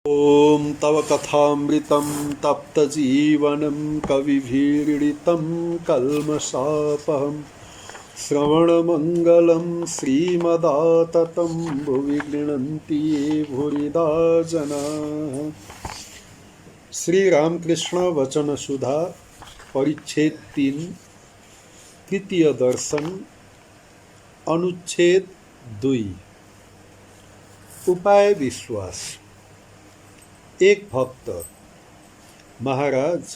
ॐ तव कथामृतं तप्तजीवनं कविभिरीडितं कल्मषापहं श्रवणमङ्गलं श्रीमदाततं भुवि गृह्णन्ति ये भूरिदा जनाः। श्री रामकृष्ण वचन सुधा परिच्छेद 3 तृतीय दर्शन अनुच्छेद 2 उपाय विश्वास। एक भक्त, महाराज,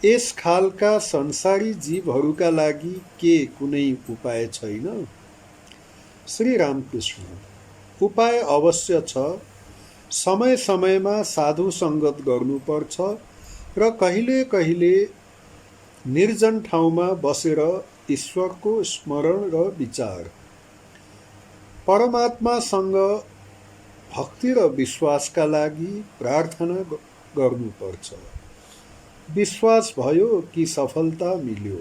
यस खालका संसारी जीवहरूका लागि के कुनै उपाय छैन? श्री रामकृष्ण, उपाय अवश्य छ। समय समयमा साधु संगत गर्नुपर्छ र कहिले कहिले निर्जन ठाउँमा बसेर ईश्वरको स्मरण र विचार, परमात्मासँग भक्ति र विश्वासका लागि प्रार्थना गर्नुपर्छ। विश्वास भयो कि सफलता मिल्यो।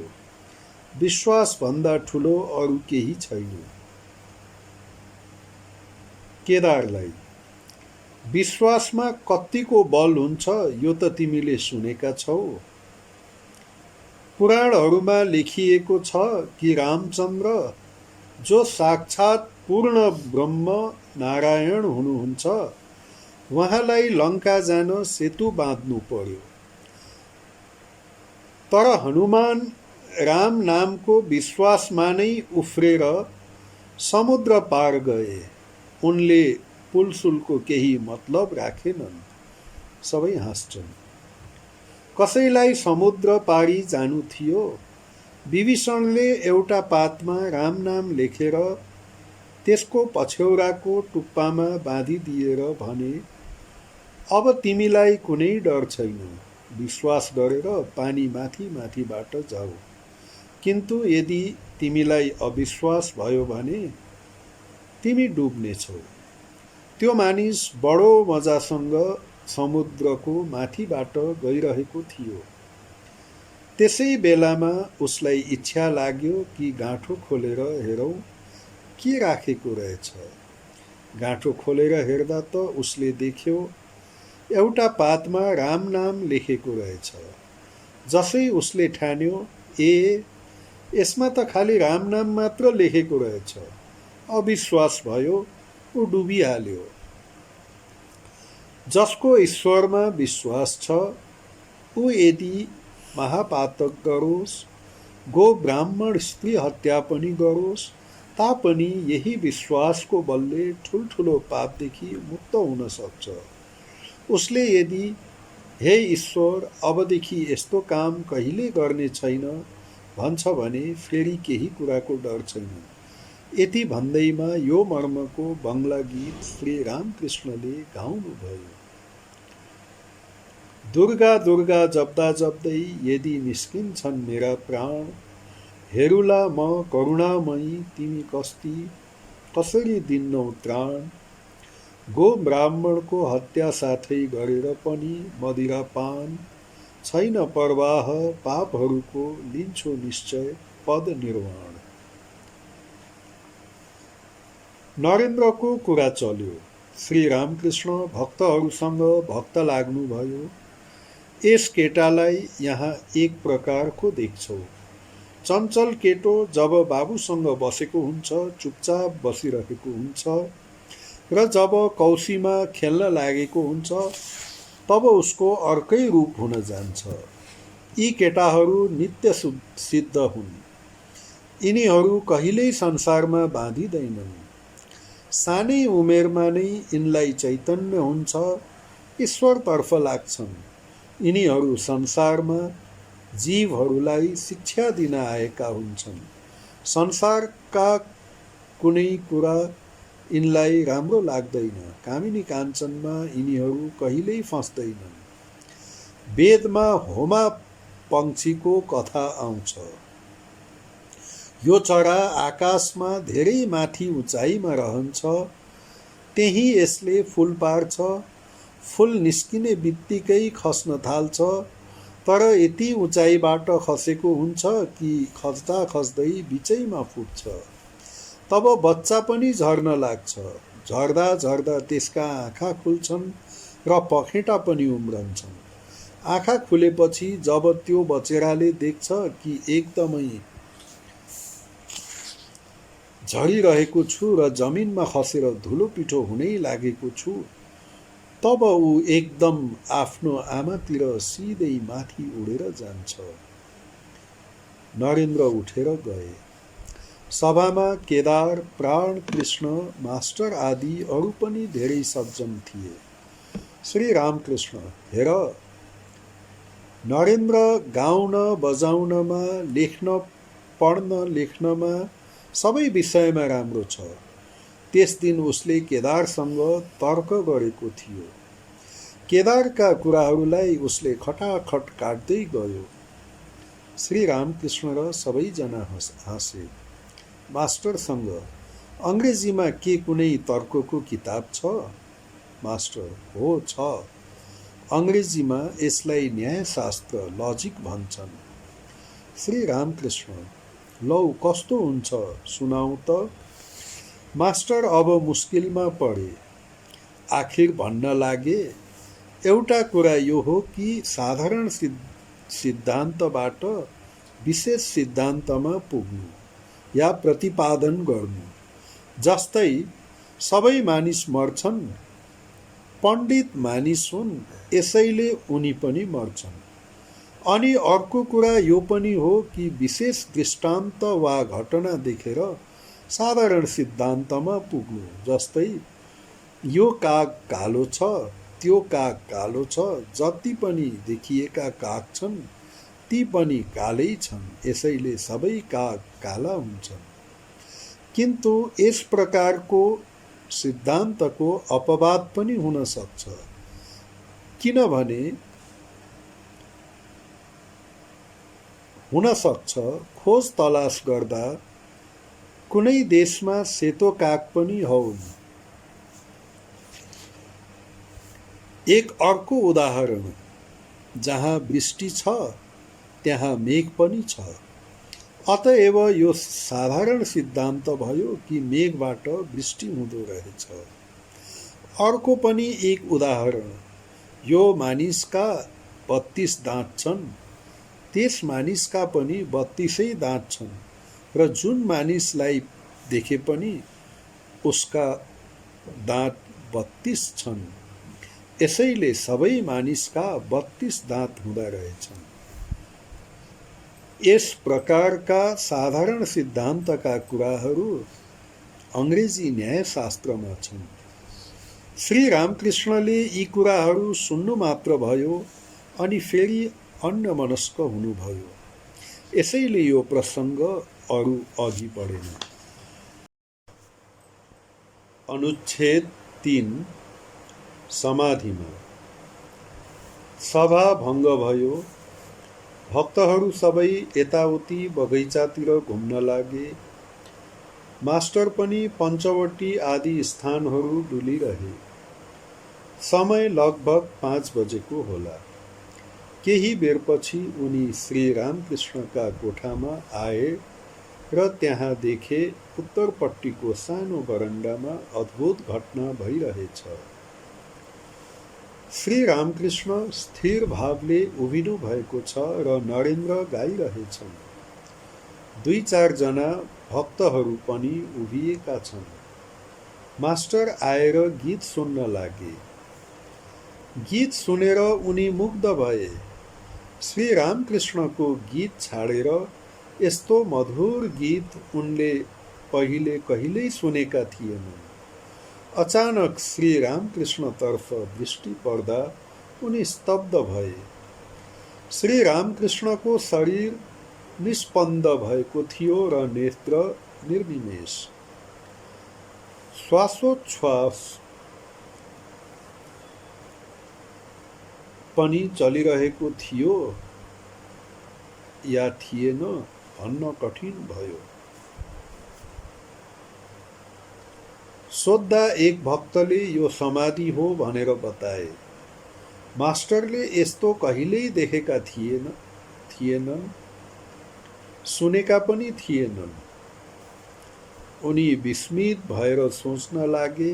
विश्वास भन्दा ठुलो अरू केही छैन। केदारलाई, विश्वासमा कतिको बल हुन्छ यो त तिमीले सुनेका छौ। पुराणहरूमा लेखिएको छ कि रामचन्द्र, जो साक्षात पूर्ण ब्रह्म नारायण हुनुहुन्छ, उहाँलाई लङ्का जान सेतु बाँध्नु पर्यो। तर हनुमान राम नामको विश्वासमा नै उफ्रेर समुद्र पार गए। उनले पुलसुलको केही मतलब राखेनन्। सबै हाँस्छन्। कसैलाई समुद्र पारी जानु थियो। विभीषणले एउटा पातमा राम नाम लेखेर त्यसको पछ्यौराको टुप्पामा बाँधिदिएर भने, अब तिमीलाई कुनै डर छैन। विश्वास गरेर पानी माथि माथिबाट जाऊ। किन्तु यदि तिमीलाई अविश्वास भयो भने तिमी डुब्नेछौ। त्यो मानिस बडो मजासँग समुद्रको माथिबाट गइरहेको थियो। त्यसै बेलामा उसलाई इच्छा लाग्यो कि गाँठो खोलेर हेरौँ के राखेको रहेछ। गाँठो खोलेर हेर्दा त उसले देख्यो एउटा पातमा राम नाम लेखेको रहेछ। जसै उसले ठान्यो, यसमा त खालि राम नाम मात्र लेखेको रहेछ। अविश्वास भयो, ऊ डुबिहाल्यो। जसको ईश्वरमा विश्वास छ, ऊ यदि महापातक गरोस्, गो ब्राह्मण स्त्री हत्या पनि गरोस्, तापनि यही विश्वासको बलले ठुल्ठुलो पापदेखि मुक्त हुन सक्छ। उसले यदि हे ईश्वर, अबदेखि यस्तो काम कहिले गर्ने छैन भन्छ भने फेरि केही कुराको डर छैन। यति भन्दैमा यो मर्मको बङ्गला गीत श्री रामकृष्णले गाउनुभयो। दुर्गा दुर्गा जप्दा जप्दै यदि निस्किन्छन् मेरा प्राण, हेरुला म करुणामयी तिमी कसरी दिन्नौ त्राण। गो ब्राह्मणको हत्या साथै गरेर पनि मदिरा पान, छैन प्रवाह पापहरूको लिन्छो निश्चय पद निर्वाण। नरेन्द्रको कुरा चल्यो। श्री रामकृष्ण भक्तहरूसँग भक्त लाग्नुभयो। यस केटालाई यहाँ एक प्रकारको देख्छौ। चञ्चल केटो जब बाबुसँग बसेको हुन्छ चुपचाप बसिरहेको हुन्छ र जब कौसीमा खेल्न लागेको हुन्छ तब उसको अर्कै रूप हुन जान्छ। यी केटाहरू नित्य सिद्ध हुन्। यिनीहरू कहिल्यै संसारमा बाँधिँदैनन्। सानै उमेरमा नै यिनलाई चैतन्य हुन्छ, ईश्वरतर्फ लाग्छन्। यिनीहरू संसारमा जीवहरूलाई शिक्षा दिन आएका हुन्छन्। संसारका कुनै कुरा यिनलाई राम्रो लाग्दैन। कामिनी काञ्चनमा यिनीहरू कहिल्यै फस्दैनन्। वेदमा होमा पंक्षीको कथा आउँछ। यो चरा आकाशमा धेरै माथि उचाइमा रहन्छ। त्यही यसले फूल पार्छ। फूल निस्किने बित्तिकै खस्न थाल्छ। तर यति उचाइबाट खसेको हुन्छ कि खस्दा खस्दै बिचैमा फुट्छ। तब बच्चा पनि झर्न लाग्छ। झर्दा झर्दा त्यसका आँखा खुल्छन् र पखेटा पनि उम्रन्छन्। आँखा खुलेपछि जब त्यो बचेराले देख्छ कि एकदमै झरिरहेको छु र जमिनमा खसेर धुलो पिठो हुनै लागेको छु, तब ऊ एकदम आफ्नो आमातिर सिधै माथि उडेर जान्छ। नरेन्द्र उठेर गए। सभामा केदार, प्राण, कृष्ण, मास्टर आदि अरू पनि धेरै सज्जन थिए। श्री रामकृष्ण, हेर, नरेन्द्र गाउन बजाउनमा, लेख्न पढ्न लेख्नमा सबै विषयमा राम्रो छ। त्यस दिन उसले केदारसँग तर्क गरेको थियो। केदारका कुराहरूलाई उसले खटाखट काट्दै गयो। श्री रामकृष्ण र सबैजना हाँसे। मास्टरसँग, अङ्ग्रेजीमा के कुनै तर्कको किताब छ? मास्टर, हो छ। अङ्ग्रेजीमा यसलाई न्यायशास्त्र, लजिक भन्छन्। श्री रामकृष्ण, लौ कस्तो हुन्छ सुनाऊ त। मास्टर अब मुस्किलमा परे। आखिर भन्न लागे, एउटा कुरा यो हो कि साधारण सिद्धान्तबाट विशेष सिद्धान्तमा पुग्नु या प्रतिपादन गर्नु। जस्तै सबै मानिस मर्छन्, पण्डित मानिस हुन्, यसैले उनी पनि मर्छन्। अनि अर्को कुरा यो पनि हो कि विशेष दृष्टान्त वा घटना देखेर साधारण सिद्धान्तमा पुग्नु। जस्तै यो काग कालो छ, त्यो काग कालो छ, जति पनि देखिएका काग छन् ती पनि कालै छन्, यसैले सबै काग काला हुन्छन्। किन्तु यस प्रकारको सिद्धान्तको अपवाद पनि हुन सक्छ। किनभने हुन सक्छ खोज तलास गर्दा कुनै देशमा सेतो काग पनि हौन्। एक अर्को उदाहरण, जहाँ वृष्टि छ त्यहाँ मेघ पनि छ। अतएव यो साधारण सिद्धान्त भयो कि मेघबाट वृष्टि हुँदो रहेछ। अर्को पनि एक उदाहरण, यो मानिसका 32 दाँत छन्, त्यस मानिसका पनि 32 दाँत छन् र जुन मानिसलाई देखे पनि उसका दाँत 32 छन्, यसैले सबै मानिसका 32 दाँत हुँदा रहेछन्। यस प्रकारका साधारण सिद्धान्तका कुराहरू अङ्ग्रेजी न्यायशास्त्रमा छन्। श्री रामकृष्णले यी कुराहरू सुन्नु मात्र भयो अनि फेरि अन्यमनस्क हुनुभयो। यसैले यो प्रसङ्ग अरू अघि बढेन। अनुच्छेद 3, समाधिमा। सभा भङ्ग भयो। भक्तहरू सबै यताउति बगैँचातिर घुम्न लागे। मास्टर पनि पञ्चवटी आदि स्थानहरू डुलिरहे। समय लगभग 5 बजेको होला। केही बेरपछि उनी श्री रामकृष्णका कोठामा आए र त्यहाँ देखे उत्तरपट्टिको सानो बरन्डामा अद्भुत घटना भइरहेछ। श्री रामकृष्ण स्थिर भावले उभिनु भएको छ र नरेन्द्र गाइरहेछन्। 2-4 जना भक्तहरू पनि उभिएका छन्। मास्टर आएर गीत सुन्न लागे। गीत सुनेर उनी मुग्ध भए। श्री रामकृष्णको गीत छाडेर यस्तो मधुर गीत उनले पहिले कहिल्यै सुनेका थिएनन्। अचानक श्री रामकृष्णतर्फ दृष्टि पर्दा उनी स्तब्ध भए। श्री रामकृष्णको शरीर निस्पन्द भएको थियो र नेत्र निर्विमेष। श्वासोच्छ्वास पनि चलिरहेको थियो या थिएन भन्न कठिन भयो। सोद्धा एक भक्तले यो समाधि हो भनेर बताए। मास्टरले यस्तो कहिल्यै देखेका थिएनन्, सुनेका पनि थिएनन्। उनी विस्मित भएर सोच्न लागे,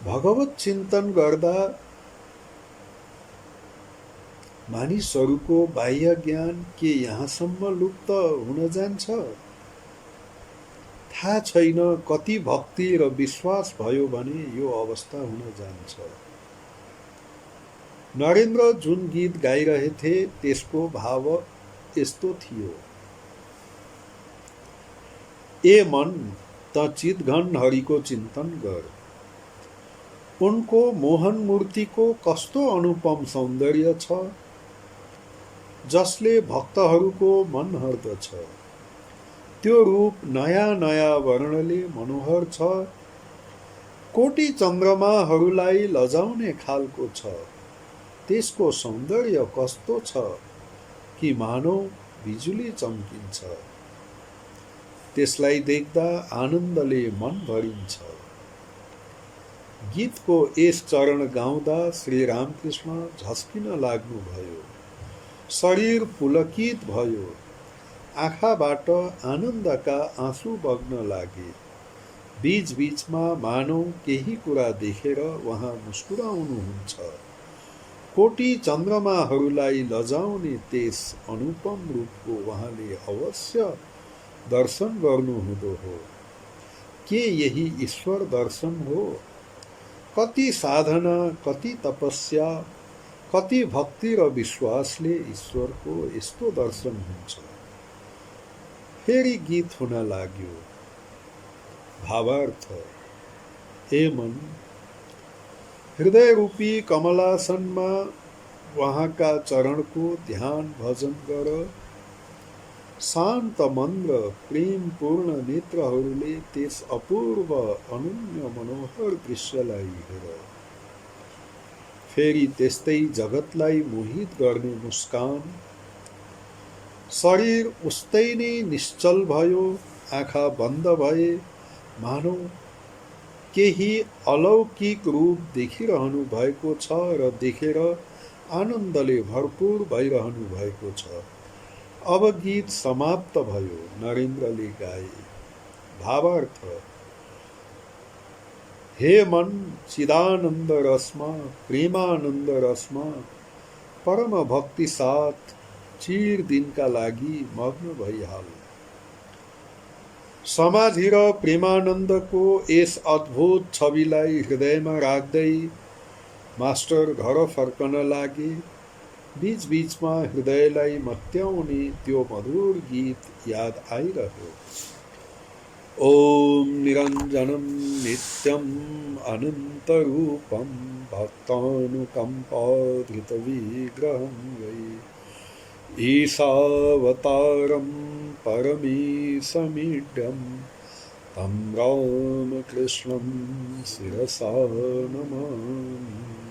भगवत चिन्तन गर्दा मानिसहरूको बाह्य ज्ञान के यहाँसम्म लुप्त हुन जान्छ? थाहा छैन कति भक्ति र विश्वास भयो भने यो अवस्था हुन जान्छ। नरेन्द्र जुन गीत गाइरहेथे त्यसको भाव यस्तो थियो, ए मन त चितघन हरिको चिन्तन गर। उनको मोहन मूर्तिको कस्तो अनुपम सौन्दर्य छ, जसले भक्तहरूको मन हर्दछ। त्यो रूप नयाँ नयाँ वर्णले मनोहर छ, कोटी चन्द्रमाहरूलाई लजाउने खालको छ। त्यसको सौन्दर्य कस्तो छ कि मानव बिजुली चम्किन्छ। त्यसलाई देख्दा आनन्दले मन भरिन्छ। गीतको यस चरण गाउँदा श्री रामकृष्ण झस्किन लाग्नुभयो। शरीर पुलकित भयो। आँखाबाट आनन्दका आँसु बग्न लागे। बीचबीचमा मानव केही कुरा देखेर उहाँ मुस्कुराउनुहुन्छ। कोटी चन्द्रमाहरूलाई लजाउने त्यस अनुपम रूपको उहाँले अवश्य दर्शन गर्नुहुँदो हो। के यही ईश्वर दर्शन हो? कति साधना, कति तपस्या, कति भक्ति र विश्वासले ईश्वरको यस्तो दर्शन हुन्छ। फेरि गीत हुन लाग्यो। भावार्थ, हे मन, हृदय रूपी कमलासनमा उहाँका चरणको ध्यान भजन गर। शान्त मन र प्रेमपूर्ण नेत्रहरूले त्यस अपूर्व अनन्य मनोहर दृश्यलाई हेर। फेरि त्यस्तै जगतलाई मोहित गर्ने मुस्कान। शरीर उस्तै नै निश्चल भयो। आँखा बन्द भए मानव केही अलौकिक रूप देखिरहनु भएको छ र देखेर आनन्दले भरपूर भइरहनु भएको छ। अब गीत समाप्त भयो। नरेन्द्रले गाए। भावार्थ, हे मन, चिदानन्द रसमा, प्रेमानन्द रसमा परम भक्ति साथ चिर दिनका लागि मग्न भइहाल। समाधि र प्रेमानन्दको यस अद्भुत छविलाई हृदयमा राख्दै मास्टर घर फर्कन लागे। बीचबीचमा हृदयलाई मत्याउने त्यो मधुर गीत याद आइरह्यो। ओम निरञ्जनं नित्यम् अनन्तरूपं भक्तानुकम्पाधृतविग्रहं वै ईशावतारं परमेशमीड्यं तं रामकृष्णं शिरसा नमामि।